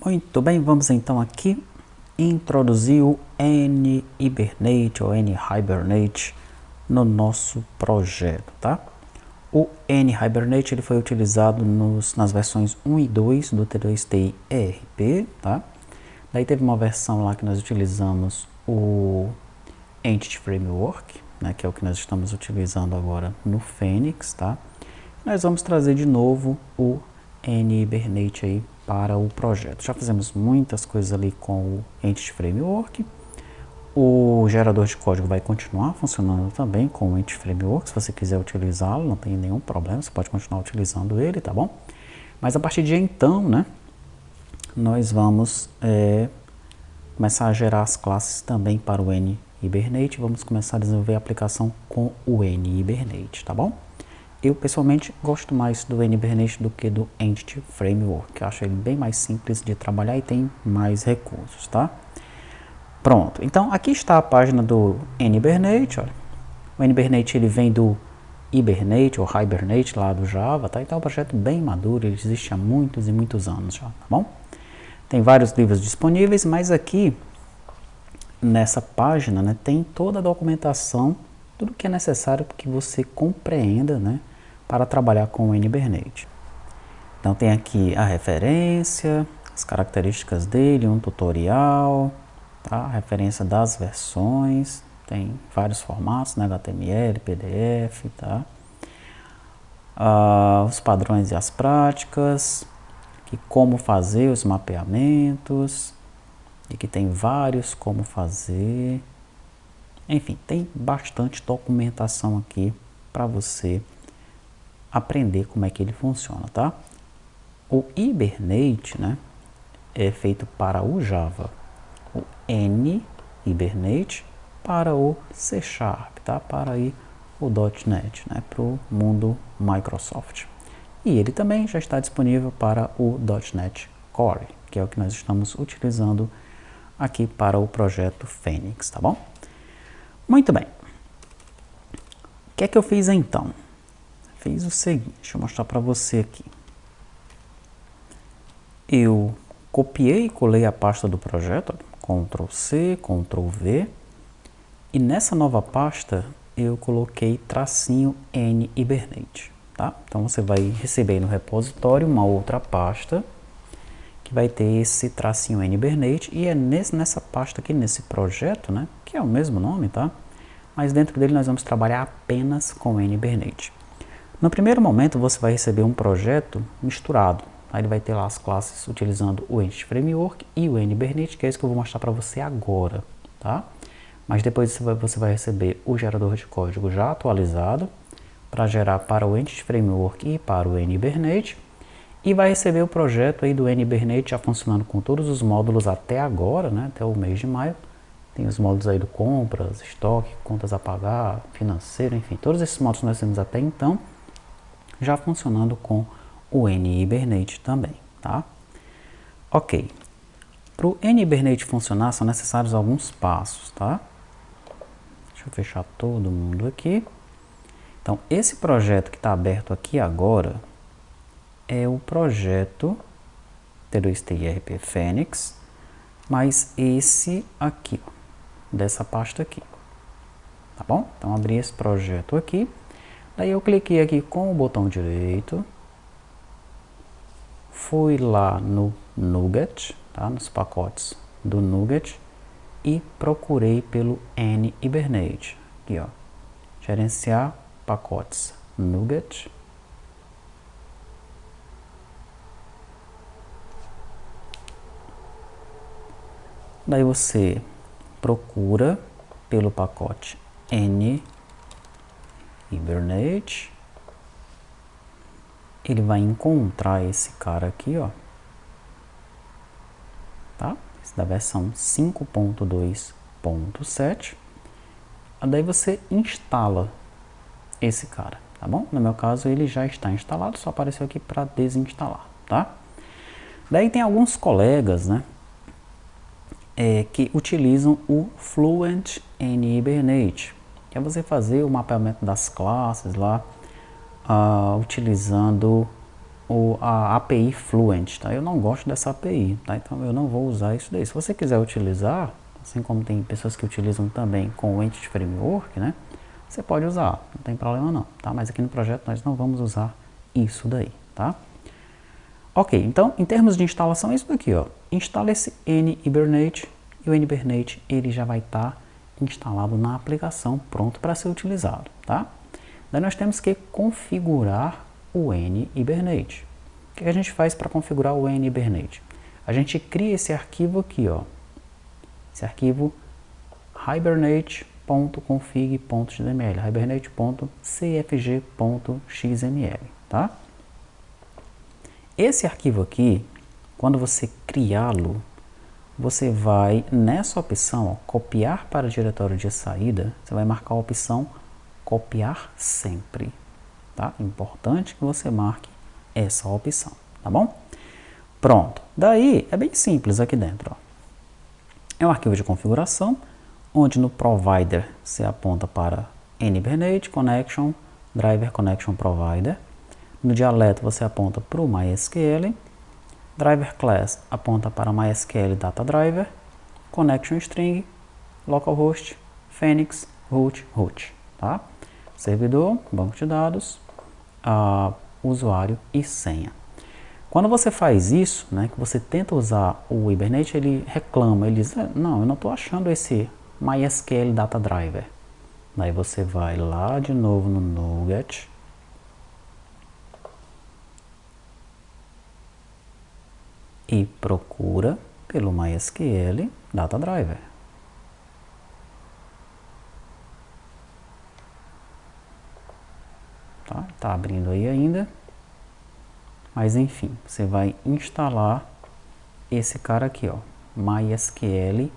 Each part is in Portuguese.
Muito bem, vamos então aqui introduzir o NHibernate ou NHibernate no nosso projeto, tá? O NHibernate ele foi utilizado nas versões 1 e 2 do T2TI ERP, tá? Daí teve uma versão lá que nós utilizamos o Entity Framework, né, que é o que nós estamos utilizando agora no Phoenix, tá? Nós vamos trazer de novo o NHibernate aí para o projeto. Já fizemos muitas coisas ali com o Entity Framework. O gerador de código vai continuar funcionando também com o Entity Framework. Se você quiser utilizá-lo, não tem nenhum problema, você pode continuar utilizando ele, tá bom? Mas a partir de então, né, nós vamos começar a gerar as classes também para o NHibernate. Vamos começar a desenvolver a aplicação com o NHibernate, tá bom? Eu, pessoalmente, gosto mais do NHibernate do que do Entity Framework. Eu acho ele bem mais simples de trabalhar e tem mais recursos, tá? Pronto. Então, aqui está a página do NHibernate, olha. O NHibernate, ele vem do Hibernate, ou Hibernate, lá do Java, tá? Então, é um projeto bem maduro, ele existe há muitos e muitos anos já, tá bom? Tem vários livros disponíveis, mas aqui, nessa página, né, tem toda a documentação, tudo que é necessário para que você compreenda, né, para trabalhar com o NHibernate. Então tem aqui a referência, as características dele, um tutorial, tá? A referência das versões, tem vários formatos, né, HTML, PDF, tá? Os padrões e as práticas, que como fazer os mapeamentos, e que tem vários como fazer. Enfim, tem bastante documentação aqui para você aprender como é que ele funciona, tá? O Hibernate, né, é feito para o Java. O NHibernate para o C#, tá? Para aí o .NET, né, para o mundo Microsoft. E ele também já está disponível para o .NET Core, que é o que nós estamos utilizando aqui para o projeto Phoenix, tá bom? Muito bem. O que é que eu fiz então? Fiz o seguinte, deixa eu mostrar para você aqui. Eu copiei e colei a pasta do projeto, Ctrl C, Ctrl V, e nessa nova pasta eu coloquei tracinho NHibernate, tá? Então você vai receber no repositório uma outra pasta que vai ter esse tracinho NHibernate, e é nessa pasta aqui, nesse projeto, né, que é o mesmo nome, tá? Mas dentro dele nós vamos trabalhar apenas com NHibernate. No primeiro momento você vai receber um projeto misturado. Aí ele vai ter lá as classes utilizando o Entity Framework e o NHibernate, que é isso que eu vou mostrar para você agora, tá? Mas depois você vai receber o gerador de código já atualizado para gerar para o Entity Framework e para o NHibernate, e vai receber o projeto aí do NHibernate já funcionando com todos os módulos até agora, né? Até o mês de maio. Tem os módulos aí do compras, estoque, contas a pagar, financeiro, enfim, todos esses módulos que nós temos até então já funcionando com o NHibernate também, tá? Ok. Para o NHibernate funcionar são necessários alguns passos, tá? Deixa eu fechar todo mundo aqui. Então, esse projeto que está aberto aqui agora é o projeto T2TI ERP Phoenix, mas esse aqui, ó, dessa pasta aqui, tá bom? Então abri esse projeto aqui, daí eu cliquei aqui com o botão direito, fui lá no NuGet, tá? Nos pacotes do NuGet, e procurei pelo NHibernate, aqui ó, gerenciar pacotes NuGet, daí você procura pelo pacote NHibernate, ele vai encontrar esse cara aqui, ó, tá? Esse da versão 5.2.7. Daí você instala esse cara, tá bom? No meu caso ele já está instalado, só apareceu aqui para desinstalar, tá? Daí tem alguns colegas, né, que utilizam o Fluent NHibernate, que é você fazer o mapeamento das classes lá, utilizando a API Fluent, tá? Eu não gosto dessa API, tá? Então eu não vou usar isso daí. Se você quiser utilizar, assim como tem pessoas que utilizam também com o Entity Framework, né? Você pode usar, não tem problema não, tá? Mas aqui no projeto nós não vamos usar isso daí, tá? Ok, então em termos de instalação é isso daqui, ó. Instala esse N-Hibernate e o N-Hibernate ele já vai estar instalado na aplicação, pronto para ser utilizado, tá? Daí nós temos que configurar o N-Hibernate. O que a gente faz para configurar o N-Hibernate? A gente cria esse arquivo aqui, ó. Esse arquivo hibernate.config.xml, hibernate.cfg.xml, tá? Esse arquivo aqui, quando você criá-lo, você vai nessa opção, ó, copiar para diretório de saída, você vai marcar a opção copiar sempre, tá? Importante que você marque essa opção, tá bom? Pronto. Daí é bem simples aqui dentro, ó. É um arquivo de configuração, onde no provider você aponta para N-Hibernate Connection, Driver Connection Provider. No dialeto você aponta para o MySQL. Driver Class aponta para MySQL Data Driver. Connection String, Localhost, Phoenix, Root, Root, tá? Servidor, banco de dados, usuário e senha. Quando você faz isso, né, que você tenta usar o Hibernate, ele reclama, ele diz, não, eu não estou achando esse MySQL Data Driver. Daí você vai lá de novo no NuGet, e procura pelo MySQL Data Driver. Tá abrindo aí ainda. Mas enfim, você vai instalar esse cara aqui, ó, mysql.data.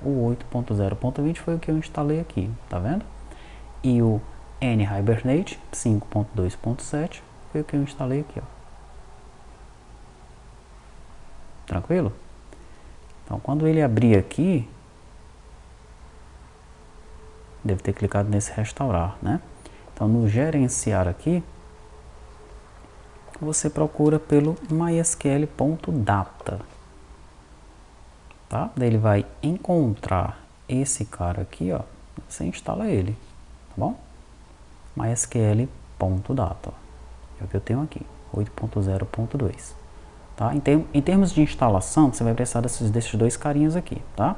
O 8.0.20 foi o que eu instalei aqui, tá vendo? E o N-Hibernate 5.2.7 foi o que eu instalei aqui, ó. Tranquilo? Então, quando ele abrir aqui, deve ter clicado nesse restaurar, né? Então, no gerenciar aqui, você procura pelo mysql.data, tá? Daí ele vai encontrar esse cara aqui, ó, você instala ele, tá bom? mysql.data, é o que eu tenho aqui, 8.0.2, tá? Em termos de instalação, você vai precisar desses dois carinhas aqui, tá?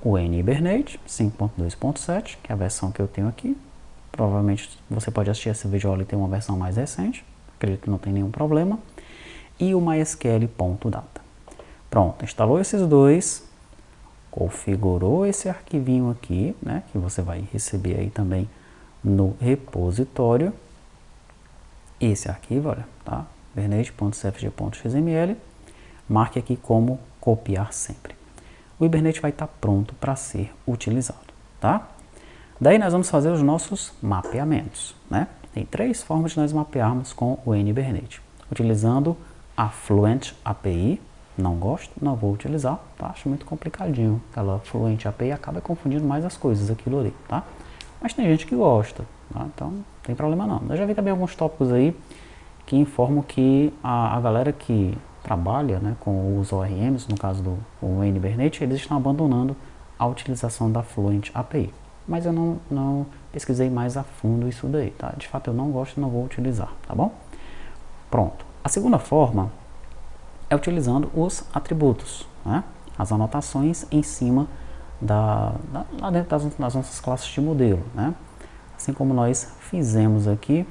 O N-Hibernate 5.2.7, que é a versão que eu tenho aqui. Provavelmente você pode assistir esse vídeo e ter uma versão mais recente, acredito que não tem nenhum problema. E o mysql.data. Pronto, instalou esses dois, configurou esse arquivinho aqui, né, que você vai receber aí também no repositório. Esse arquivo, olha, tá? hibernate.cfg.xml, marque aqui como copiar sempre. O Hibernate vai estar pronto para ser utilizado, tá? Daí nós vamos fazer os nossos mapeamentos, né? Tem três formas de nós mapearmos com o N-Hibernate. Utilizando a Fluent API, não gosto, não vou utilizar, tá? Acho muito complicadinho. Aquela Fluent API acaba confundindo mais as coisas, aquilo ali, tá? Mas tem gente que gosta, tá? Então não tem problema não. Eu já vi também alguns tópicos aí que informam que a galera que trabalha, né, com os ORMs, no caso do N-Hibernate, eles estão abandonando a utilização da Fluent API. Mas eu não pesquisei mais a fundo isso daí, tá? De fato eu não gosto e não vou utilizar, tá bom? Pronto. A segunda forma é utilizando os atributos, né? As anotações em cima lá dentro das nossas classes de modelo, né? Assim como nós fizemos aqui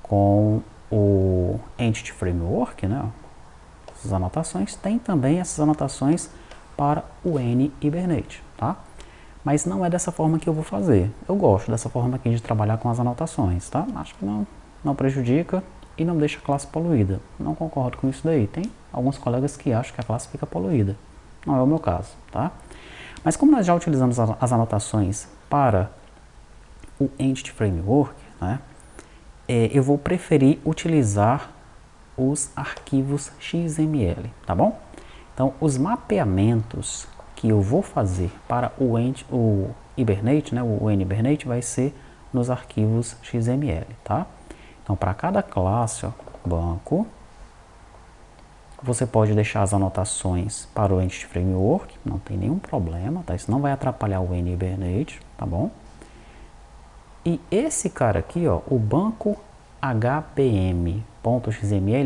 com o Entity Framework, né? Essas anotações, tem também essas anotações para o N-Hibernate, tá? Mas não é dessa forma que eu vou fazer. Eu gosto dessa forma aqui de trabalhar com as anotações, tá? Acho que não prejudica e não deixa a classe poluída. Não concordo com isso daí. Tem alguns colegas que acham que a classe fica poluída. Não é o meu caso, tá? Mas como nós já utilizamos as anotações para o Entity Framework, né? Eu vou preferir utilizar os arquivos XML, tá bom? Então, os mapeamentos que eu vou fazer para o Hibernate, né, o N-Hibernate, vai ser nos arquivos XML, tá? Então, para cada classe, ó, banco, você pode deixar as anotações para o Entity Framework, não tem nenhum problema, tá? Isso não vai atrapalhar o NHibernate, tá bom? E esse cara aqui, ó, o banco hbm.xml,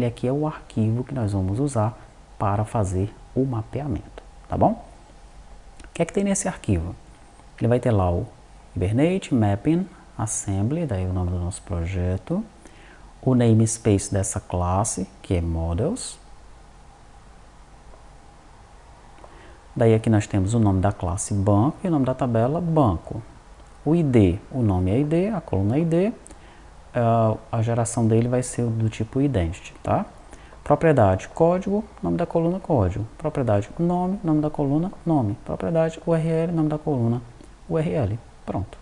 aqui é o arquivo que nós vamos usar para fazer o mapeamento, tá bom? O que é que tem nesse arquivo? Ele vai ter lá o Hibernate, Mapping, Assembly, daí o nome do nosso projeto, o namespace dessa classe, que é Models. Daí aqui nós temos o nome da classe banco e o nome da tabela banco. O ID, o nome é ID, a coluna é ID, a geração dele vai ser do tipo ident, tá? Propriedade, código, nome da coluna, código. Propriedade, nome da coluna, nome. Propriedade, URL, nome da coluna, URL. Pronto.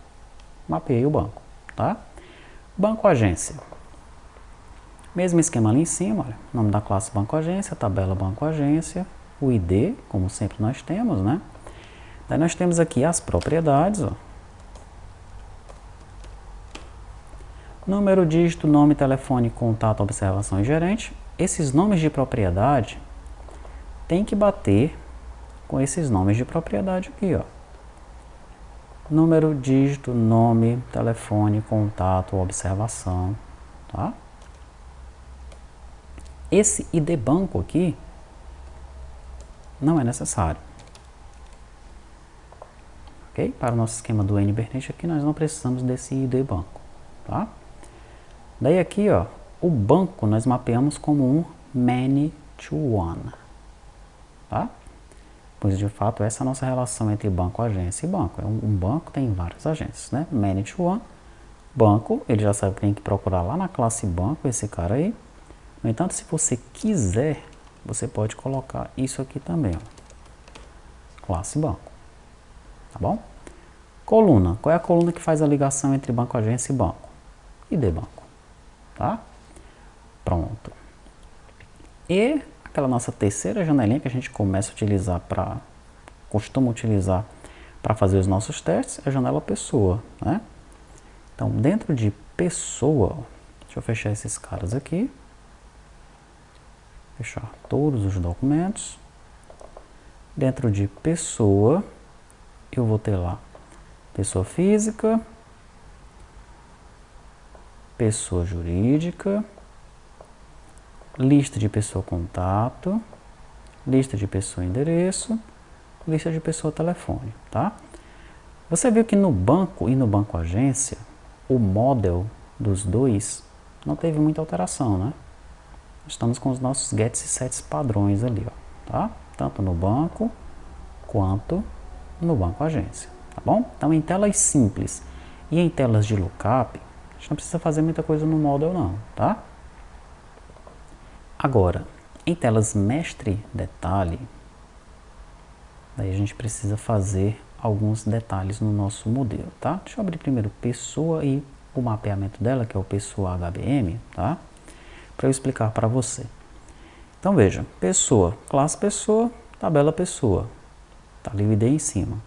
Mapeei o banco, tá? Banco agência. Mesmo esquema ali em cima, olha, nome da classe banco agência, tabela banco agência, o ID, como sempre nós temos, né? Daí nós temos aqui as propriedades, ó. Número, dígito, nome, telefone, contato, observação e gerente. Esses nomes de propriedade tem que bater com esses nomes de propriedade aqui, ó. Número, dígito, nome, telefone, contato, observação, tá? Esse ID banco aqui não é necessário. Ok? Para o nosso esquema do NHibernate aqui, nós não precisamos desse ID banco, tá? Daí aqui, ó, o banco nós mapeamos como um many to one, tá? Pois de fato essa é a nossa relação entre banco, agência e banco. Um banco tem várias agências, né? Many to one. Banco, ele já sabe que tem que procurar lá na classe banco esse cara aí. No entanto, se você quiser, você pode colocar isso aqui também, ó. Classe banco, tá bom? Coluna, qual é a coluna que faz a ligação entre banco, agência e banco? ID banco, tá? Pronto. E aquela nossa terceira janelinha que a gente costuma utilizar para fazer os nossos testes, é a janela pessoa, né? Então, dentro de pessoa, deixa eu fechar esses caras aqui. Fechar todos os documentos. Dentro de pessoa, eu vou ter lá pessoa física, pessoa jurídica, lista de pessoa contato, lista de pessoa endereço, lista de pessoa telefone, tá? Você viu que no banco e no banco agência, o model dos dois não teve muita alteração, né? Estamos com os nossos gets e sets padrões ali, ó, tá? Tanto no banco quanto no banco agência, tá bom? Então, em telas simples e em telas de lookup, a gente não precisa fazer muita coisa no model não, tá? Agora, em telas mestre detalhe, daí a gente precisa fazer alguns detalhes no nosso modelo, tá? Deixa eu abrir primeiro pessoa e o mapeamento dela, que é o pessoa HBM, tá? Para eu explicar para você. Então veja, pessoa, classe pessoa, tabela pessoa, tá ali o ID em cima.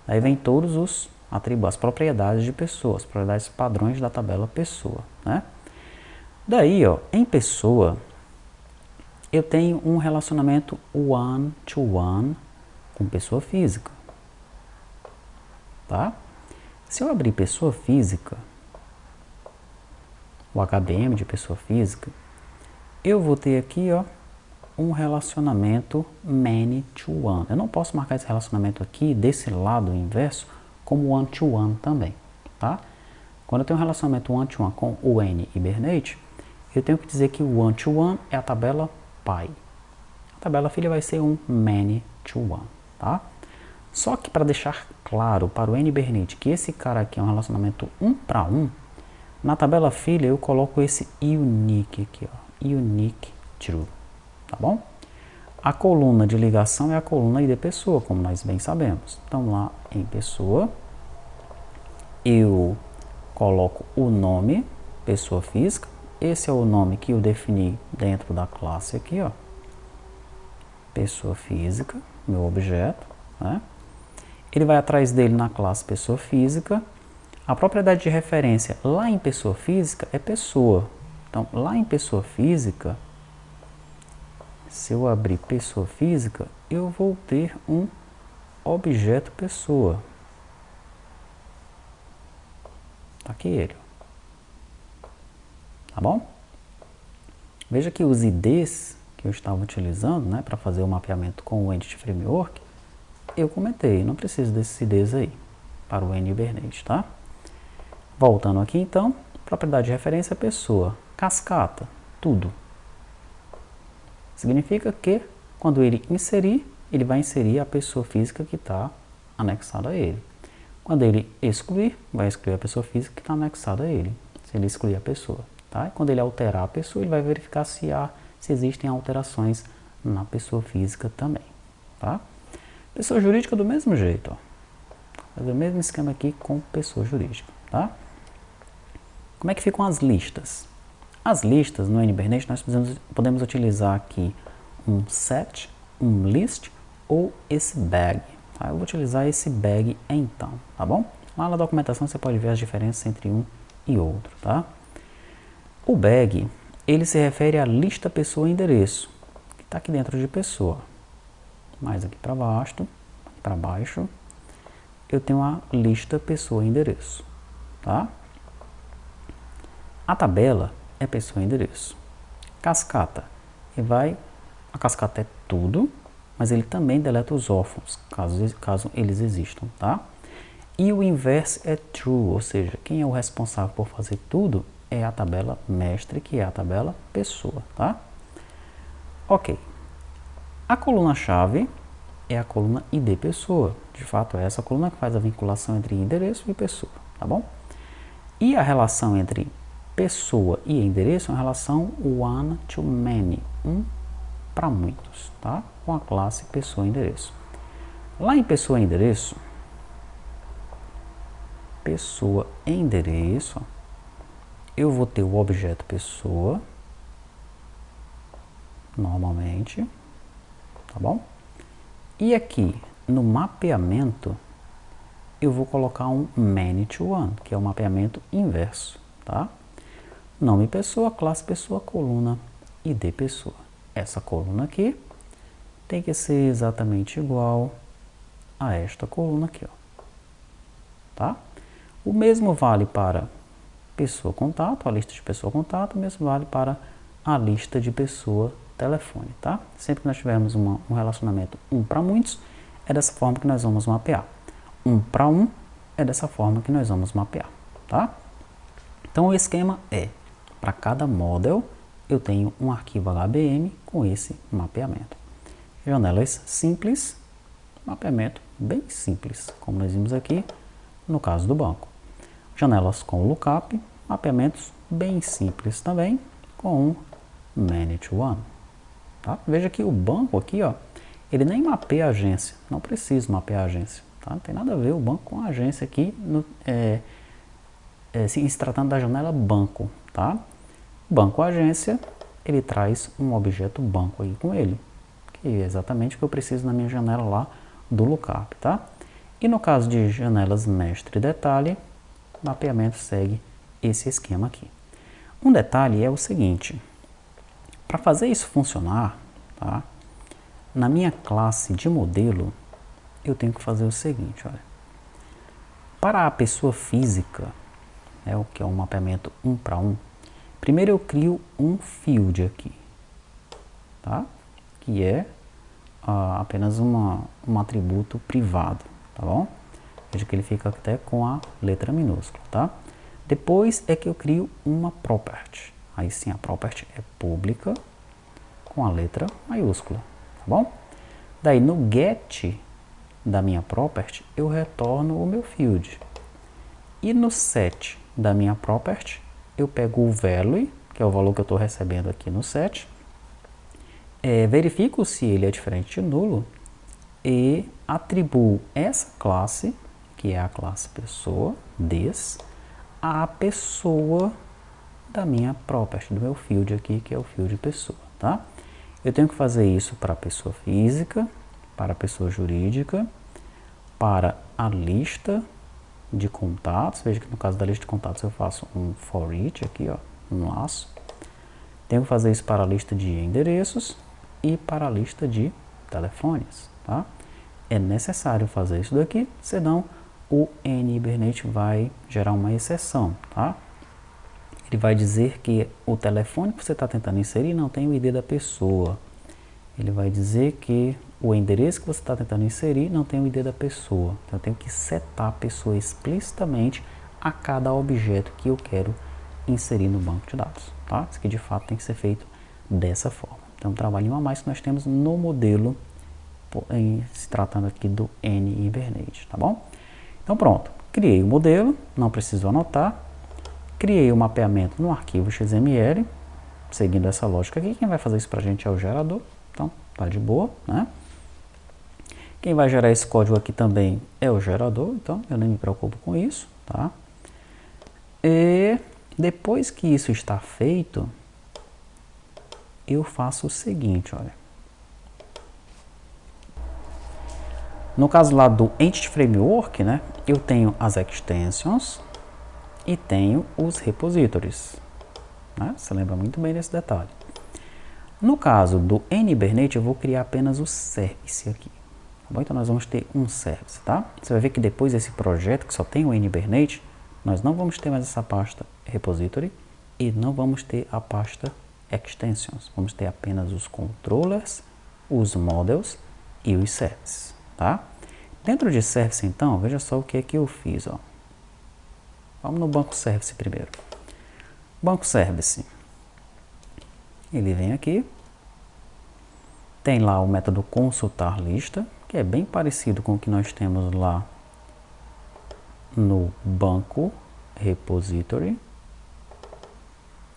Aí vem todos os atributos, as propriedades de pessoa, as propriedades padrões da tabela pessoa, né? Daí, ó, em pessoa, eu tenho um relacionamento one-to-one com pessoa física, tá? Se eu abrir pessoa física, o HBM de pessoa física, eu vou ter aqui, ó, um relacionamento many-to-one. Eu não posso marcar esse relacionamento aqui, desse lado inverso, como one-to-one também, tá? Quando eu tenho um relacionamento one-to-one com o NHibernate, eu tenho que dizer que o one-to-one é a tabela pai. A tabela filha vai ser um many-to-one, tá? Só que para deixar claro para o NHibernate que esse cara aqui é um relacionamento 1 para 1, na tabela filha eu coloco esse unique aqui, ó. Unique true, tá bom? A coluna de ligação é a coluna ID pessoa, como nós bem sabemos. Então lá em pessoa, eu coloco o nome, pessoa física. Esse é o nome que eu defini dentro da classe aqui, ó. Pessoa física, meu objeto, né? Ele vai atrás dele na classe pessoa física. A propriedade de referência lá em pessoa física é pessoa. Então, lá em pessoa física, se eu abrir pessoa física, eu vou ter um objeto pessoa. Tá aqui ele. Tá bom? Veja que os IDs que eu estava utilizando, né, para fazer o mapeamento com o Entity Framework, eu comentei, não preciso desses IDs aí para o N-Hibernate, tá? Voltando aqui então, propriedade de referência pessoa, cascata, tudo. Significa que quando ele inserir, ele vai inserir a pessoa física que está anexada a ele. Quando ele excluir, vai excluir a pessoa física que está anexada a ele, se ele excluir a pessoa. Tá? E quando ele alterar a pessoa, ele vai verificar se existem alterações na pessoa física também. Tá? Pessoa jurídica do mesmo jeito. Ó. Fazer o mesmo esquema aqui com pessoa jurídica. Tá? Como é que ficam as listas? As listas no N-Hibernate nós podemos utilizar aqui um set, um list ou esse bag. Tá? Eu vou utilizar esse bag então, tá bom? Lá na documentação você pode ver as diferenças entre um e outro, tá? O bag, ele se refere à lista pessoa endereço, que está aqui dentro de pessoa. Mais aqui para baixo, eu tenho a lista pessoa endereço, tá? A tabela é pessoa endereço. Cascata, a cascata é tudo, mas ele também deleta os órfãos, caso eles existam, tá? E o inverse é true, ou seja, quem é o responsável por fazer tudo é a tabela mestre, que é a tabela pessoa, tá? Ok. A coluna-chave é a coluna ID pessoa. De fato, é essa coluna que faz a vinculação entre endereço e pessoa, tá bom? E a relação entre pessoa e endereço é uma relação one to many, para muitos, tá? Com a classe pessoa e endereço. Lá em pessoa e endereço, eu vou ter o objeto pessoa, normalmente, tá bom? E aqui no mapeamento, eu vou colocar um many to one, que é o mapeamento inverso, tá? Nome pessoa, classe pessoa, coluna ID pessoa. Essa coluna aqui tem que ser exatamente igual a esta coluna aqui, ó. Tá? O mesmo vale para pessoa contato, a lista de pessoa contato, o mesmo vale para a lista de pessoa telefone, tá? Sempre que nós tivermos um relacionamento para muitos, é dessa forma que nós vamos mapear. Para é dessa forma que nós vamos mapear, tá? Então o esquema é, para cada model, eu tenho um arquivo HBM com esse mapeamento. Janelas simples, mapeamento bem simples, como nós vimos aqui no caso do banco. Janelas com lookup, mapeamentos bem simples também, com um many to one. Tá? Veja que o banco aqui, ó, ele nem mapeia a agência, não precisa mapear a agência. Tá? Não tem nada a ver o banco com a agência aqui, se tratando da janela banco. Tá? Banco agência, ele traz um objeto banco aí com ele, que é exatamente o que eu preciso na minha janela lá do lookup. Tá? E no caso de janelas mestre e detalhe, o mapeamento segue esse esquema aqui. Um detalhe é o seguinte, para fazer isso funcionar, tá? Na minha classe de modelo, eu tenho que fazer o seguinte, olha. Para a pessoa física, o que é um mapeamento para um, primeiro eu crio um field aqui, tá? Que é apenas um atributo privado, tá bom? Veja que ele fica até com a letra minúscula, tá? Depois é que eu crio uma property. Aí sim, a property é pública com a letra maiúscula, tá bom? Daí no get da minha property, eu retorno o meu field. E no set da minha property, eu pego o value, que é o valor que eu estou recebendo aqui no set, verifico se ele é diferente de nulo e atribuo essa classe, que é a classe pessoa, à pessoa da minha property, do meu field aqui, que é o field pessoa, tá? Eu tenho que fazer isso para a pessoa física, para a pessoa jurídica, para a lista de contatos. Veja que no caso da lista de contatos eu faço um for each aqui, ó, um laço. Tenho que fazer isso para a lista de endereços e para a lista de telefones, tá? É necessário fazer isso daqui, senão o NHibernate vai gerar uma exceção, tá? Ele vai dizer que o telefone que você está tentando inserir não tem o ID da pessoa. Ele vai dizer que o endereço que você está tentando inserir não tem o ID da pessoa. Então, eu tenho que setar a pessoa explicitamente a cada objeto que eu quero inserir no banco de dados, tá? Isso aqui de fato tem que ser feito dessa forma. Então, um trabalhinho a mais que nós temos no modelo, se tratando aqui do NHibernate, tá bom? Então, pronto. Criei o modelo, não preciso anotar. Criei o mapeamento no arquivo XML, seguindo essa lógica aqui. Quem vai fazer isso pra gente é o gerador, então tá de boa, né? Quem vai gerar esse código aqui também é o gerador, então eu nem me preocupo com isso, tá? E depois que isso está feito, eu faço o seguinte, olha. No caso lá do Entity Framework, né, eu tenho as extensions e tenho os repositories, né? Você lembra muito bem desse detalhe. No caso do NHibernate, eu vou criar apenas o service aqui. Tá bom? Então, nós vamos ter um service, tá? Você vai ver que depois desse projeto, que só tem o NHibernate, nós não vamos ter mais essa pasta repository e não vamos ter a pasta extensions. Vamos ter apenas os controllers, os models e os services, tá? Dentro de service, então, veja só o que é que eu fiz, ó. Vamos no banco service primeiro. Banco service. Ele vem aqui. Tem lá o método consultar lista, que é bem parecido com o que nós temos lá no banco repository.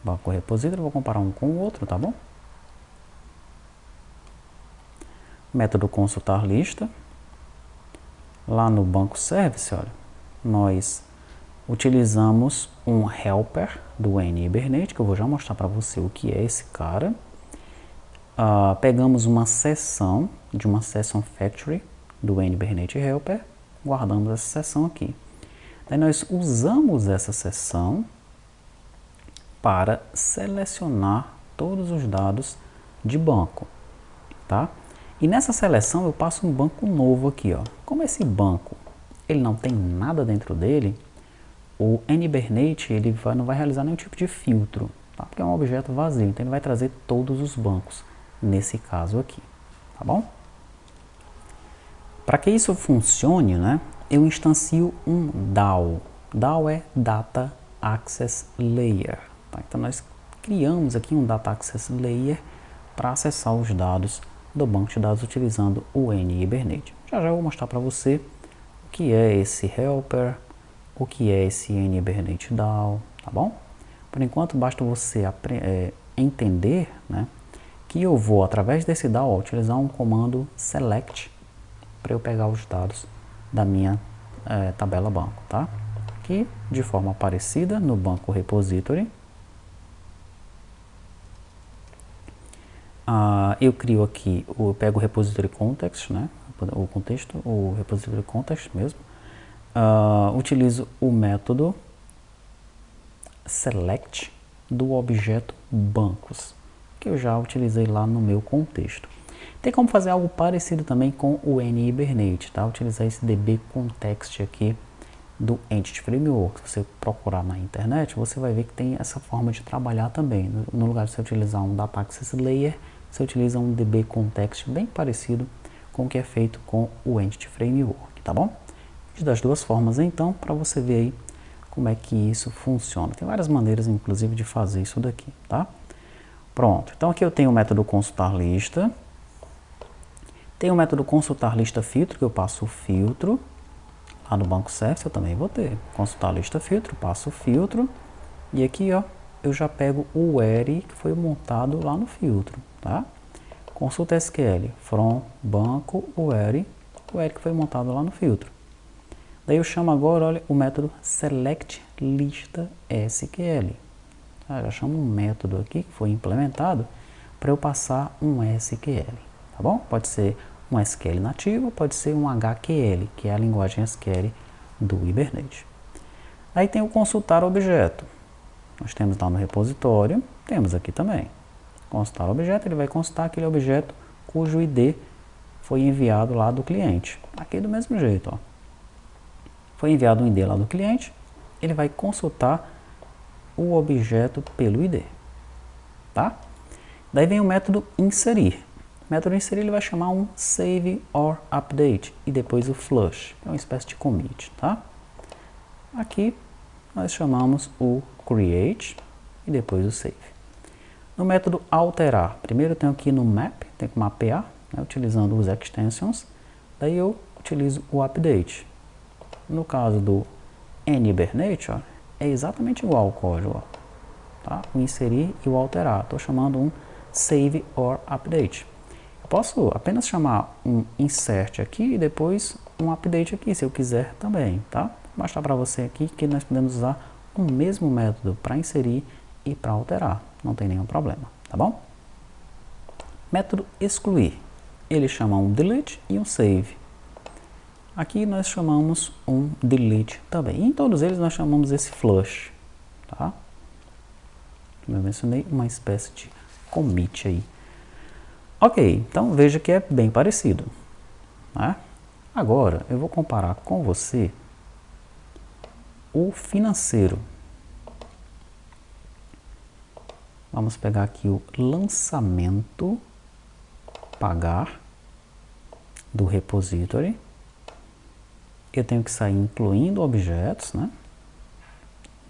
Banco repository, vou comparar um com o outro, tá bom? Método consultar lista. Lá no banco service, olha, nós utilizamos um helper do NHibernate, que eu vou já mostrar para você o que é esse cara. Pegamos uma seção de uma session factory do NHibernate helper, guardamos essa seção aqui. Daí nós usamos essa seção para selecionar todos os dados de banco, tá? E nessa seleção eu passo um banco novo aqui, ó. Como esse banco ele não tem nada dentro dele, o NHibernate ele não vai realizar nenhum tipo de filtro, tá? Porque é um objeto vazio, então ele vai trazer todos os bancos nesse caso aqui, tá bom? Para que isso funcione, né, eu instancio um DAO. DAO é Data Access Layer, tá? Então nós criamos aqui um Data Access Layer para acessar os dados do banco de dados utilizando o NHibernate. Já eu vou mostrar para você o que é esse helper, o que é esse NHibernate DAO, tá bom? Por enquanto basta você entender, né, que eu vou, através desse DAO, utilizar um comando select para eu pegar os dados da minha tabela banco, tá? Que de forma parecida no banco repository, eu crio aqui, eu pego o repository context, né? O contexto, o repository context mesmo, utilizo o método select do objeto bancos, que eu já utilizei lá no meu contexto. Tem como fazer algo parecido também com o NHibernate, tá? Utilizar esse DB context aqui do Entity Framework. Se você procurar na internet, você vai ver que tem essa forma de trabalhar também. No lugar de você utilizar um Data Access Layer, você utiliza um DB context bem parecido com o que é feito com o Entity Framework, tá bom? Das duas formas, então, para você ver aí como é que isso funciona. Tem várias maneiras, inclusive, de fazer isso daqui, tá? Pronto, então aqui eu tenho o método consultar lista. Tem o método consultar lista filtro, que eu passo o filtro. Lá no banco service eu também vou ter. Consultar lista filtro, passo o filtro. E aqui, ó, eu já pego o query que foi montado lá no filtro, tá? Consulta SQL, from banco query que foi montado lá no filtro. Daí eu chamo agora, olha, o método select lista SQL. Já chamo um método aqui que foi implementado para eu passar um SQL, tá bom? Pode ser um SQL nativo, pode ser um HQL, que é a linguagem SQL do Hibernate. Aí tem o consultar objeto. Nós temos lá no repositório, temos aqui também. constar objeto, ele vai constar aquele objeto cujo ID foi enviado lá do cliente. Aqui do mesmo jeito, ó. Foi enviado um ID lá do cliente, ele vai consultar o objeto pelo ID, tá? Daí vem o método inserir. O método inserir ele vai chamar um save or update e depois o flush, é uma espécie de commit, tá? Aqui nós chamamos o create e depois o save. No método alterar, primeiro eu tenho aqui no map, tenho que mapear, né, utilizando os extensions, daí eu utilizo o update. No caso do NHibernate, ó, é exatamente igual o código, ó, tá? O inserir e o alterar, estou chamando um save or update. Eu posso apenas chamar um insert aqui e depois um update aqui, se eu quiser também, tá? Vou mostrar para você aqui que nós podemos usar o mesmo método para inserir e para alterar, não tem nenhum problema, tá bom? Método excluir, ele chama um delete e um save. Aqui nós chamamos um delete também, e em todos eles nós chamamos esse flush, tá? Como eu mencionei, uma espécie de commit aí. Ok, então veja que é bem parecido, né? Agora eu vou comparar com você o financeiro. Vamos pegar aqui o lançamento, pagar, do repository. Eu tenho que sair incluindo objetos, né?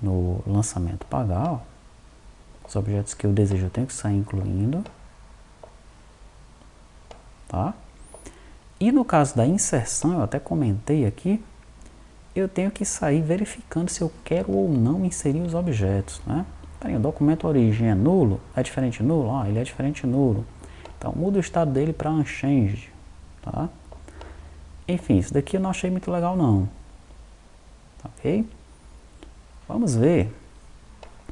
No lançamento pagar, ó. Os objetos que eu desejo eu tenho que sair incluindo, tá? E no caso da inserção, eu até comentei aqui, eu tenho que sair verificando se eu quero ou não inserir os objetos, né? Peraí, o documento origem é nulo? É diferente nulo? Ah, ele é diferente nulo. Então, muda o estado dele para unchanged, tá? Enfim, isso daqui eu não achei muito legal não. Ok? Vamos ver.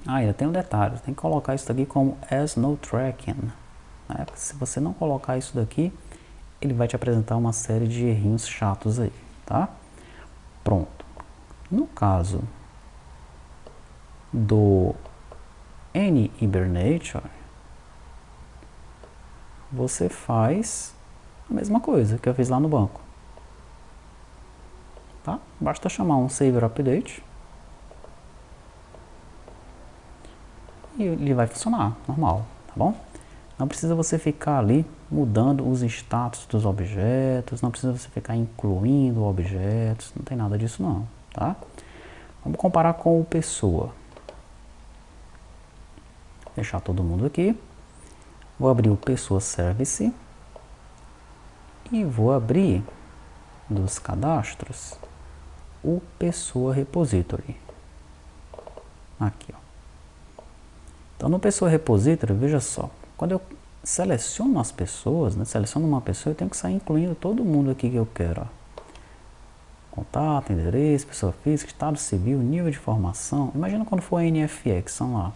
Ah, ainda tem um detalhe, tem que colocar isso daqui como as no tracking, né? Se você não colocar isso daqui, ele vai te apresentar uma série de errinhos chatos aí, tá? Pronto. No caso do NHibernate, você faz a mesma coisa que eu fiz lá no banco, tá? Basta chamar um save or update e ele vai funcionar normal, tá bom? Não precisa você ficar ali mudando os status dos objetos, não precisa você ficar incluindo objetos, não tem nada disso não, tá? Vamos comparar com o pessoa. Deixar todo mundo aqui. Vou abrir o pessoa service e vou abrir dos cadastros o pessoa repository. Aqui, ó. Então no pessoa repository, veja só, quando eu seleciono as pessoas, né, seleciono uma pessoa, eu tenho que sair incluindo todo mundo aqui que eu quero, ó. Contato, endereço, pessoa física, estado civil, nível de formação. Imagina quando for a NFE, que são lá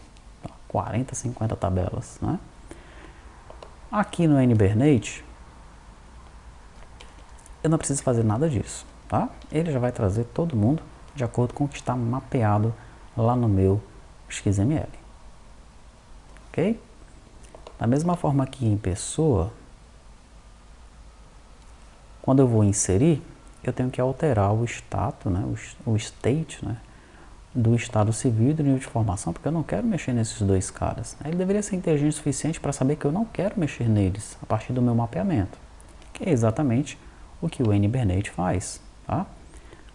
40, 50 tabelas, né? Aqui no NHibernate, eu não preciso fazer nada disso, tá? Ele já vai trazer todo mundo de acordo com o que está mapeado lá no meu XML. Ok? Da mesma forma que em pessoa, quando eu vou inserir, eu tenho que alterar o status, né, o state, né, do estado civil e do nível de formação, porque eu não quero mexer nesses dois caras. Ele deveria ser inteligente o suficiente para saber que eu não quero mexer neles a partir do meu mapeamento, que é exatamente o que o NHibernate faz, tá?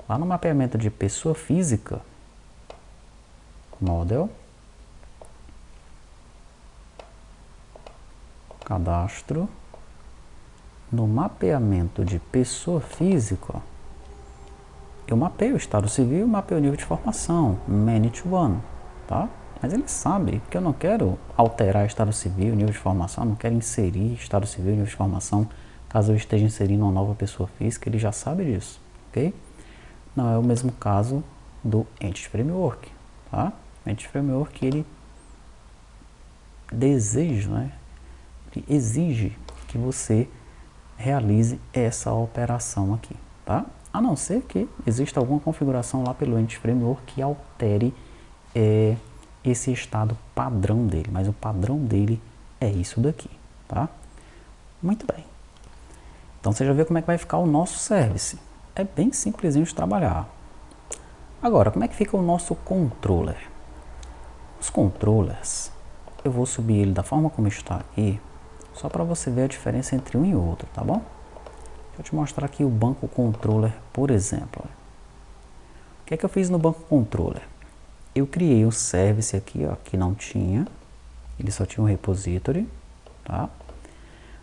Lá no mapeamento de pessoa física, model, cadastro, no mapeamento de pessoa física, eu mapeio o estado civil e mapeio o nível de formação, many to one, tá? Mas ele sabe que eu não quero alterar estado civil, nível de formação, eu não quero inserir estado civil, nível de formação, caso eu esteja inserindo uma nova pessoa física, ele já sabe disso, ok? Não é o mesmo caso do Entity Framework, tá? O Entity Framework, ele deseja, né? Ele exige que você realize essa operação aqui, tá? A não ser que exista alguma configuração lá pelo Entity Framework que altere esse estado padrão dele, mas o padrão dele é isso daqui, tá? Muito bem. Então você já vê como é que vai ficar o nosso service. É bem simplesinho de trabalhar. Agora, como é que fica o nosso controller? Os controllers, eu vou subir ele da forma como está aqui, só para você ver a diferença entre um e outro, tá bom? Deixa eu te mostrar aqui o banco controller, por exemplo. O que é que eu fiz no banco controller? Eu criei um service aqui, ó, que não tinha, ele só tinha um repository, tá?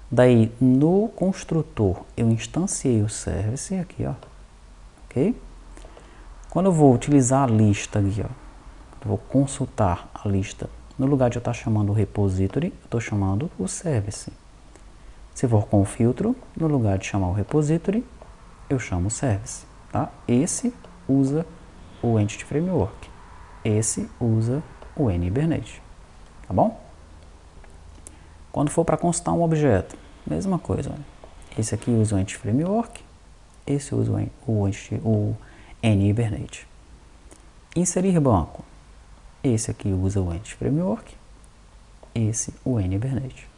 Daí, no construtor, eu instanciei o service aqui, ó, ok? Quando eu vou utilizar a lista aqui, ó, vou consultar a lista, no lugar de eu estar chamando o repository, eu estou chamando o service. Se for com o filtro, no lugar de chamar o repository, eu chamo o service, tá? Esse usa o Entity Framework, esse usa o NHibernate, tá bom? Quando for para consultar um objeto, mesma coisa, olha. Esse aqui usa o Entity Framework, esse usa o NHibernate. Inserir banco, esse aqui usa o Entity Framework, esse o NHibernate.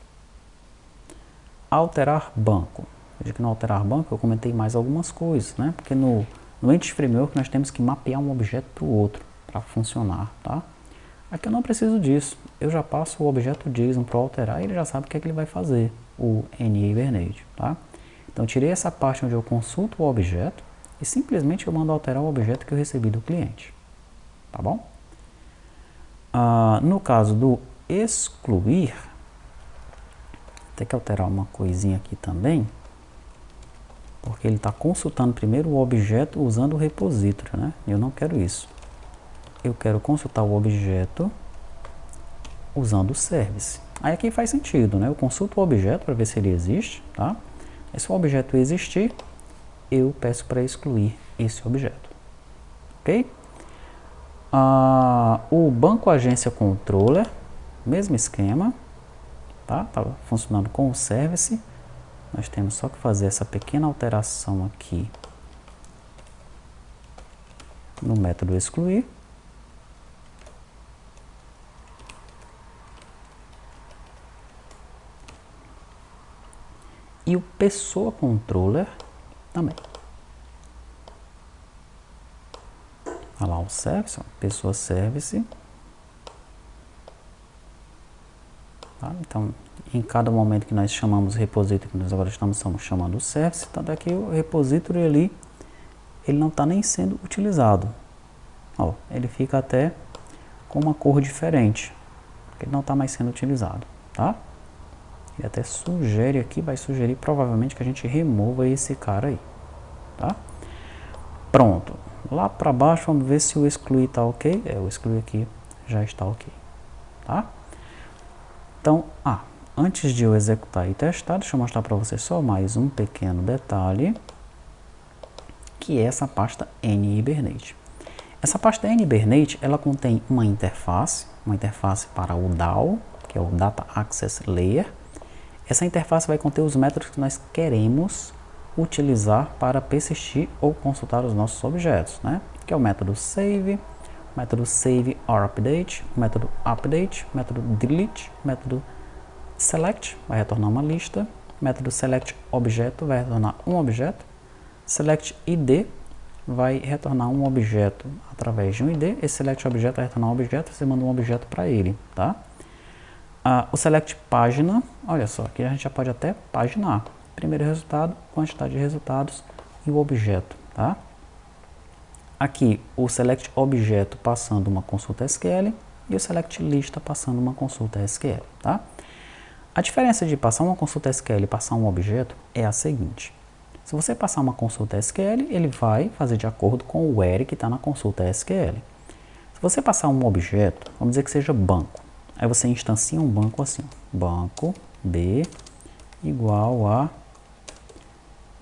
Alterar banco. Veja que no alterar banco eu comentei mais algumas coisas, né? Porque no Entity Framework nós temos que mapear um objeto para o outro para funcionar, tá? Aqui eu não preciso disso. Eu já passo o objeto JSON para alterar e ele já sabe o que é que ele vai fazer, o NHibernate, tá? Então eu tirei essa parte onde eu consulto o objeto e simplesmente eu mando alterar o objeto que eu recebi do cliente, tá bom? No caso do excluir, tem que alterar uma coisinha aqui também, porque ele está consultando primeiro o objeto usando o repository, né? Eu não quero isso. Eu quero consultar o objeto usando o service. Aí aqui faz sentido, né? Eu consulto o objeto para ver se ele existe, tá? E se o objeto existir, eu peço para excluir esse objeto, ok? O banco agência controller, mesmo esquema, tá? Tava funcionando com o service. Nós temos só que fazer essa pequena alteração aqui no método excluir. E o pessoa controller também. Olha lá o service, ó, pessoa service. Tá? Então, em cada momento que nós chamamos o repository, que nós agora estamos chamando o service, tanto é que o repository ali, ele não está nem sendo utilizado. Ó, ele fica até com uma cor diferente, porque ele não está mais sendo utilizado, tá? Ele até sugere aqui, vai sugerir provavelmente que a gente remova esse cara aí, tá? Pronto. Lá para baixo, vamos ver se o excluir está ok. O excluir aqui já está ok, tá? Então, antes de eu executar e testar, deixa eu mostrar para você só mais um pequeno detalhe, que é essa pasta NHibernate. Essa pasta NHibernate, ela contém uma interface para o DAO, que é o Data Access Layer. Essa interface vai conter os métodos que nós queremos utilizar para persistir ou consultar os nossos objetos, né? Que é o método save, o método save or update, o método update, o método delete, o método select, vai retornar uma lista, o método select objeto vai retornar um objeto, select id vai retornar um objeto através de um id, esse select objeto vai retornar um objeto, você manda um objeto para ele, tá? O select página, olha só, aqui a gente já pode até paginar. Primeiro resultado, quantidade de resultados e o objeto, tá? Aqui o select objeto passando uma consulta SQL e o select lista passando uma consulta SQL, tá? A diferença de passar uma consulta SQL e passar um objeto é a seguinte. Se você passar uma consulta SQL, ele vai fazer de acordo com o where que está na consulta SQL. Se você passar um objeto, vamos dizer que seja banco, aí você instancia um banco assim, banco B igual a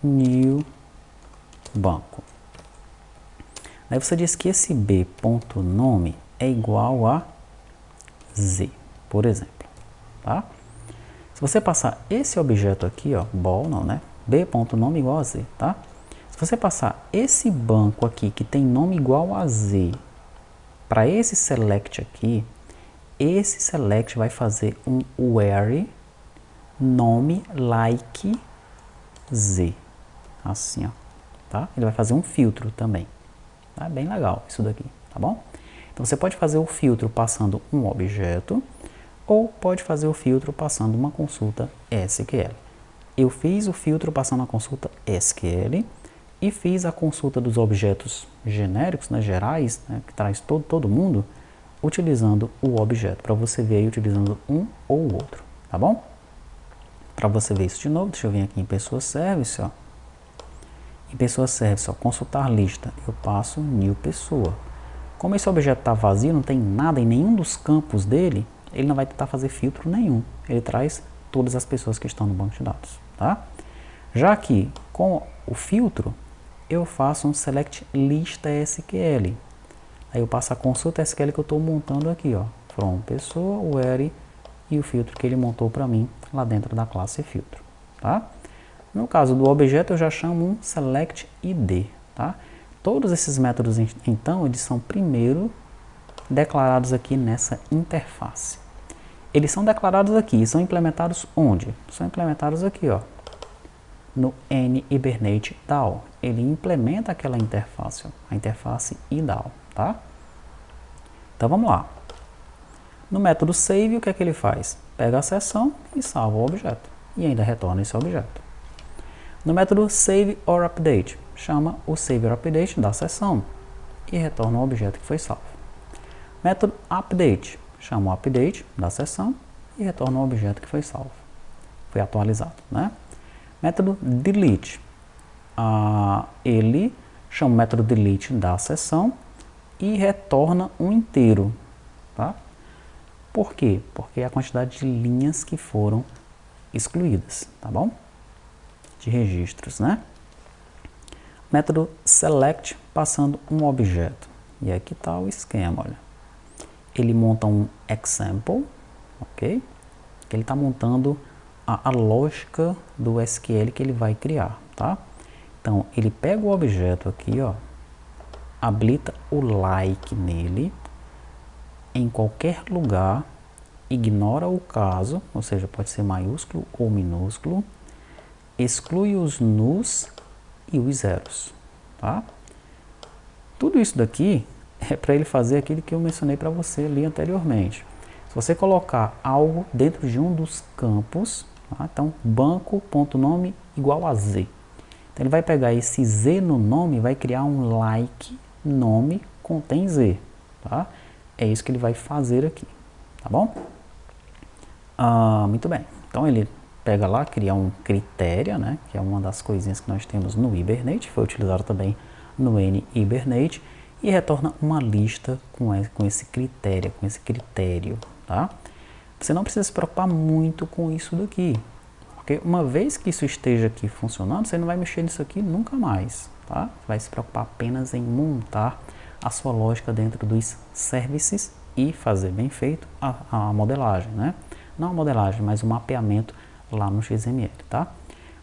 new banco. Aí você diz que esse b.nome é igual a z, por exemplo, tá? Se você passar esse objeto aqui, ó, bol não, né? b.nome igual a z, tá? Se você passar esse banco aqui que tem nome igual a z para esse select aqui, esse select vai fazer um where nome like z, assim, ó, tá? Ele vai fazer um filtro também, tá? Bem legal isso daqui, tá bom? Então você pode fazer o filtro passando um objeto ou pode fazer o filtro passando uma consulta SQL. Eu fiz o filtro passando a consulta SQL e fiz a consulta dos objetos genéricos, né, gerais, né, que traz todo mundo, utilizando o objeto, para você ver aí utilizando um ou outro, tá bom? Para você ver isso de novo, deixa eu vir aqui em Pessoa Service, ó. Em Pessoa Service, ó, consultar lista, eu passo new pessoa. Como esse objeto está vazio, não tem nada em nenhum dos campos dele, ele não vai tentar fazer filtro nenhum, ele traz todas as pessoas que estão no banco de dados, tá? Já aqui, com o filtro, eu faço um select lista SQL. Aí eu passo a consulta SQL que eu estou montando aqui, ó, from pessoa, where e o filtro que ele montou para mim lá dentro da classe filtro, tá? No caso do objeto eu já chamo um select id, tá? Todos esses métodos então eles são primeiro declarados aqui nessa interface. Eles são declarados aqui e são implementados onde? São implementados aqui, ó, no N-Hibernate DAO. Ele implementa aquela interface, ó, a interface IDAO, tá? Então vamos lá. No método save, o que é que ele faz? Pega a seção e salva o objeto. E ainda retorna esse objeto. No método save or update, chama o save or update da seção e retorna o objeto que foi salvo. Método update, chama o update da seção e retorna o objeto que foi salvo. Foi atualizado, né? Método delete, ele chama o método delete da seção e retorna um inteiro, tá? Por quê? Porque é a quantidade de linhas que foram excluídas, tá bom? De registros, né? Método select passando um objeto. E aqui está o esquema, olha. Ele monta um example, ok? Ele está montando a lógica do SQL que ele vai criar, tá? Então, ele pega o objeto aqui, ó, habilita o like nele, em qualquer lugar, ignora o caso, ou seja, pode ser maiúsculo ou minúsculo, exclui os nus e os zeros, tá? Tudo isso daqui é para ele fazer aquilo que eu mencionei para você ali anteriormente. Se você colocar algo dentro de um dos campos, tá? Então banco.nome igual a z. Então ele vai pegar esse z no nome e vai criar um like nome contém z, tá? É isso que ele vai fazer aqui, tá bom? Muito bem. Então ele pega lá, cria um critério, né? Que é uma das coisinhas que nós temos no Hibernate, foi utilizado também no N-Hibernate, e retorna uma lista com esse critério, tá? Você não precisa se preocupar muito com isso daqui, porque uma vez que isso esteja aqui funcionando, você não vai mexer nisso aqui nunca mais, tá? Você vai se preocupar apenas em montar a sua lógica dentro dos services e fazer bem feito a modelagem, né? Não a modelagem, mas o mapeamento lá no XML, tá?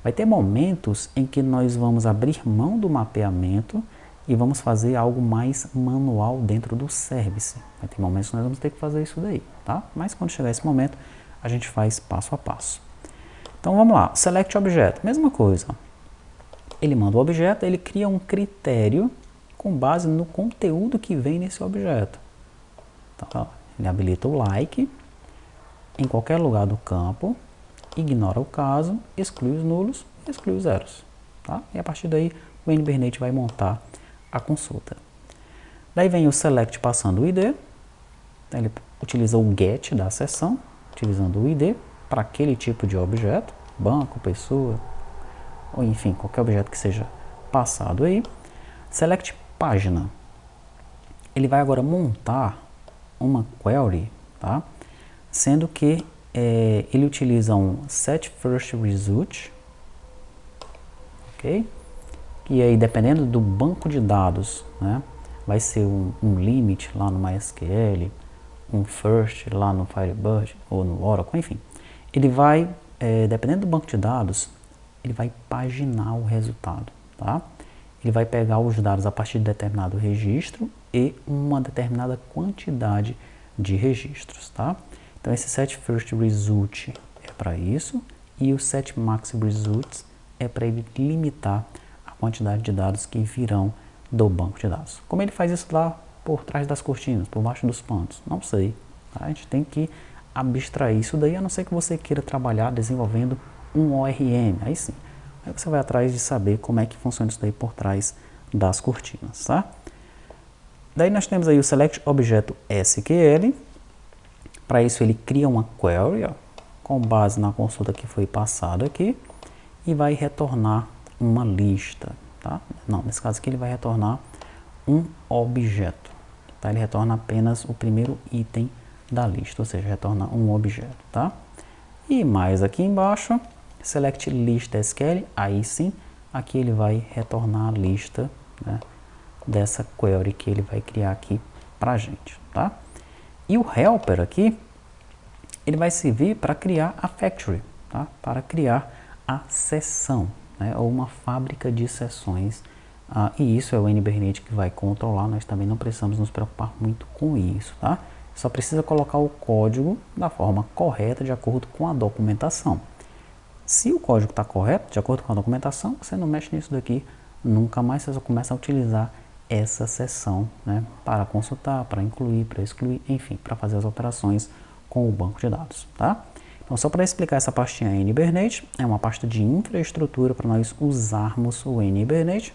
Vai ter momentos em que nós vamos abrir mão do mapeamento e vamos fazer algo mais manual dentro do service. Vai ter momentos que nós vamos ter que fazer isso daí, tá? Mas quando chegar esse momento, a gente faz passo a passo. Então vamos lá, select objeto, mesma coisa. Ele manda o objeto, ele cria um critério com base no conteúdo que vem nesse objeto. Então, ele habilita o like em qualquer lugar do campo, ignora o caso, exclui os nulos, exclui os zeros, tá? E a partir daí o N-Hibernate vai montar a consulta. Daí vem o select passando o ID, então ele utiliza o get da seção, utilizando o ID para aquele tipo de objeto, banco, pessoa, ou enfim, qualquer objeto que seja passado aí. Select página, ele vai agora montar uma query, tá? Sendo que ele utiliza um set first result, ok? E aí, dependendo do banco de dados, né, vai ser um limit lá no MySQL, um first lá no Firebird ou no Oracle, enfim. Ele vai, dependendo do banco de dados, ele vai paginar o resultado, tá? Ele vai pegar os dados a partir de determinado registro e uma determinada quantidade de registros, tá? Então esse set first result é para isso e o set max results é para ele limitar a quantidade de dados que virão do banco de dados. Como ele faz isso lá por trás das cortinas, por baixo dos panos? Não sei, tá? A gente tem que abstrair isso daí, a não ser que você queira trabalhar desenvolvendo um ORM, aí sim. Aí você vai atrás de saber como é que funciona isso daí por trás das cortinas, tá? Daí nós temos aí o Select Objeto SQL. Para isso ele cria uma query, ó, com base na consulta que foi passada aqui, e vai retornar uma lista, tá? Não, nesse caso aqui ele vai retornar um objeto, tá? Ele retorna apenas o primeiro item da lista, ou seja, retorna um objeto, tá? E mais aqui embaixo, Select List SQL, aí sim, aqui ele vai retornar a lista, né, dessa query que ele vai criar aqui pra gente, tá? E o helper aqui, ele vai servir para criar a factory, tá? Para criar a seção, né? Ou uma fábrica de seções. E isso é o NBRNet que vai controlar, nós também não precisamos nos preocupar muito com isso, tá? Só precisa colocar o código da forma correta, de acordo com a documentação. Se o código está correto, de acordo com a documentação, você não mexe nisso daqui nunca mais, você só começa a utilizar essa seção, né, para consultar, para incluir, para excluir, enfim, para fazer as operações com o banco de dados, tá? Então, só para explicar essa pastinha NBRNet, é uma pasta de infraestrutura para nós usarmos o NBRNet.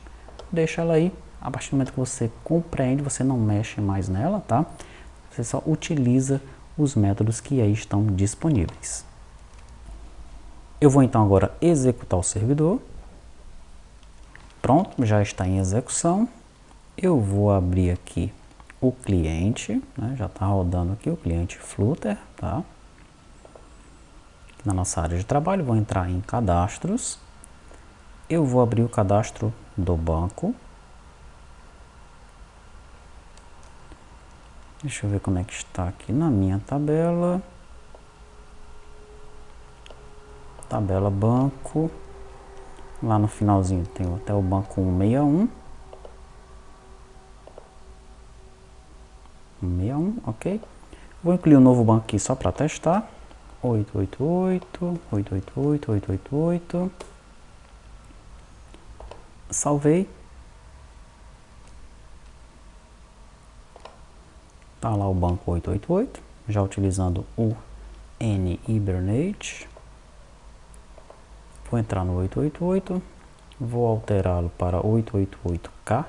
Deixa ela aí, a partir do momento que você compreende, você não mexe mais nela, tá? Você só utiliza os métodos que aí estão disponíveis. Eu vou então agora executar o servidor. Pronto, já está em execução. Eu vou abrir aqui o cliente, né? Já está rodando aqui o cliente Flutter, tá? Na nossa área de trabalho, vou entrar em cadastros. Eu vou abrir o cadastro do banco. Deixa eu ver como é que está aqui na minha tabela. Tabela banco. Lá no finalzinho tem até o banco 161. 161, ok. Vou incluir um novo banco aqui só para testar. 888, 888, 888. Salvei. Tá lá o banco 888, já utilizando o NHibernate. Vou entrar no 888, vou alterá-lo para 888K.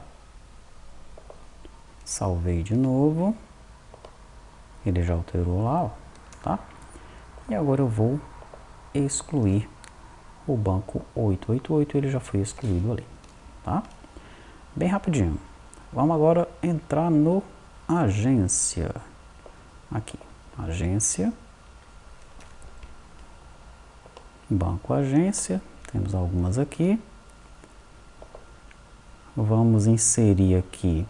Salvei de novo. Ele já alterou lá, ó, tá? E agora eu vou excluir o banco 888, ele já foi excluído ali, tá? Bem rapidinho. Vamos agora entrar no agência. Aqui, agência. Banco agência, temos algumas aqui. Vamos inserir aqui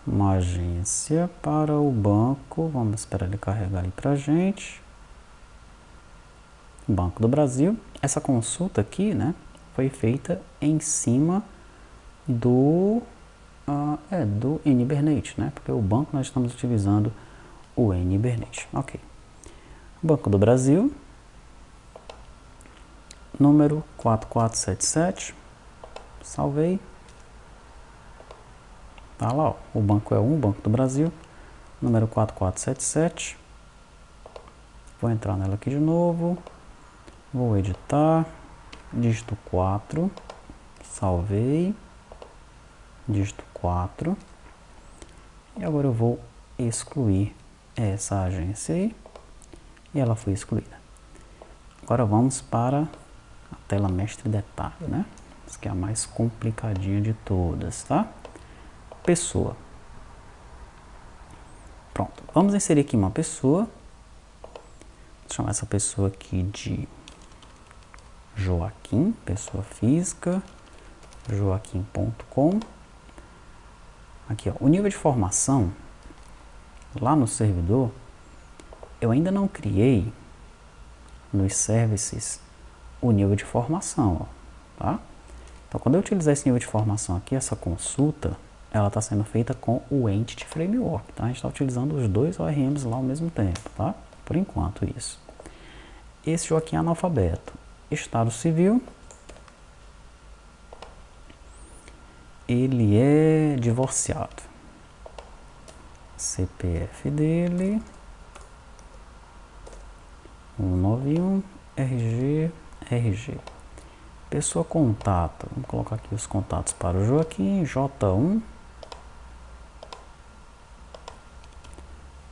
uma agência para o banco. Vamos esperar ele carregar aí pra gente. Banco do Brasil. Essa consulta aqui, né, foi feita em cima do NBRNet, né, porque o banco nós estamos utilizando o NBRNet. Ok. Banco do Brasil. Número 4477. Salvei. Tá lá, ó. O banco é o Banco do Brasil. Número 4477. Vou entrar nela aqui de novo. Vou editar. Dígito 4. Salvei. Dígito 4. E agora eu vou excluir essa agência aí. E ela foi excluída. Agora vamos para a tela mestre detalhe, né? Essa que é a mais complicadinha de todas, tá? Pessoa. Pronto. Vamos inserir aqui uma pessoa. Vou chamar essa pessoa aqui de Joaquim, pessoa física. Joaquim.com. Aqui, ó, o nível de formação lá no servidor, eu ainda não criei nos services o nível de formação, ó, tá? Então, quando eu utilizar esse nível de formação aqui, essa consulta, ela está sendo feita com o Entity Framework, tá? A gente está utilizando os dois ORMs lá ao mesmo tempo, tá? Por enquanto isso. Esse Joaquim é analfabeto. Estado civil. Ele é divorciado. CPF dele. 191 RG. Pessoa contato. Vamos colocar aqui os contatos para o Joaquim. J1.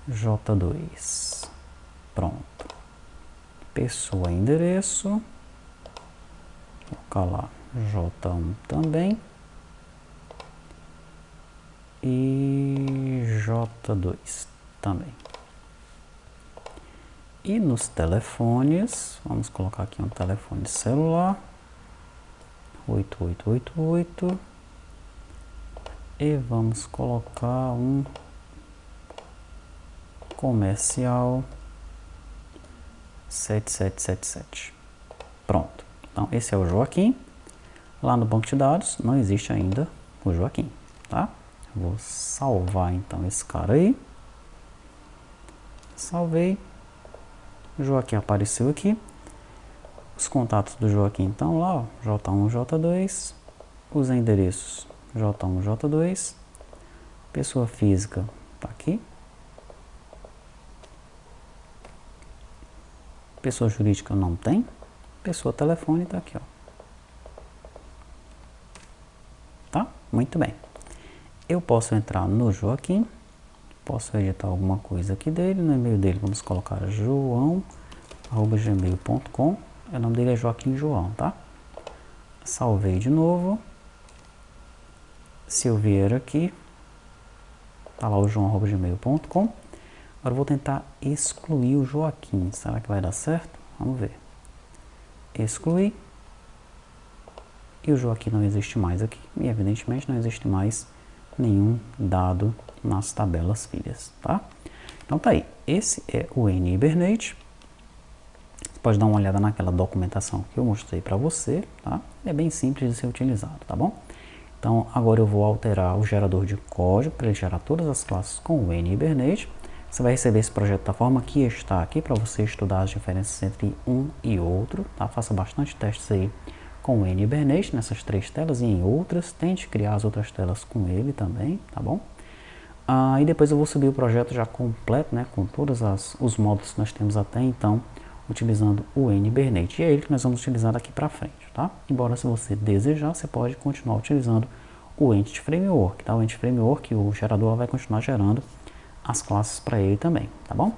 J2. Pronto. Pessoa endereço. Vou colocar lá J1 também. E J2 também. E nos telefones, vamos colocar aqui um telefone celular. 8888. E vamos colocar um comercial 7777. Pronto. Então esse é o Joaquim. Lá no banco de dados não existe ainda o Joaquim, tá? Vou salvar então esse cara aí. Salvei. O Joaquim apareceu aqui. Os contatos do Joaquim estão lá, ó, J1, J2. Os endereços J1, J2. Pessoa física tá aqui. Pessoa jurídica não tem. Pessoa telefone tá aqui, ó. Tá? Muito bem. Eu posso entrar no Joaquim. Posso editar alguma coisa aqui dele. No e-mail dele vamos colocar joão@gmail.com. O nome dele é Joaquim João, tá? Salvei de novo. Se eu vier aqui, tá lá o joão@gmail.com. Agora eu vou tentar excluir o Joaquim. Será que vai dar certo? Vamos ver. Excluir. E o Joaquim não existe mais aqui. E evidentemente não existe mais nenhum dado nas tabelas filhas, tá? Então tá aí. Esse é o N-Hibernate. Você pode dar uma olhada naquela documentação que eu mostrei para você, tá? É bem simples de ser utilizado, tá bom? Então agora eu vou alterar o gerador de código para ele gerar todas as classes com o N-Hibernate. Você vai receber esse projeto da forma que está aqui para você estudar as diferenças entre um e outro, tá? Faça bastante testes aí com o N-Hibernate nessas 3 telas e em outras. Tente criar as outras telas com ele também, tá bom? E depois eu vou subir o projeto já completo, né? Com todos os módulos que nós temos até então, utilizando o N-Hibernate. E é ele que nós vamos utilizar daqui para frente, tá? Embora se você desejar, você pode continuar utilizando o Entity Framework, tá? O Entity Framework, o gerador vai continuar gerando as classes para ele também, tá bom?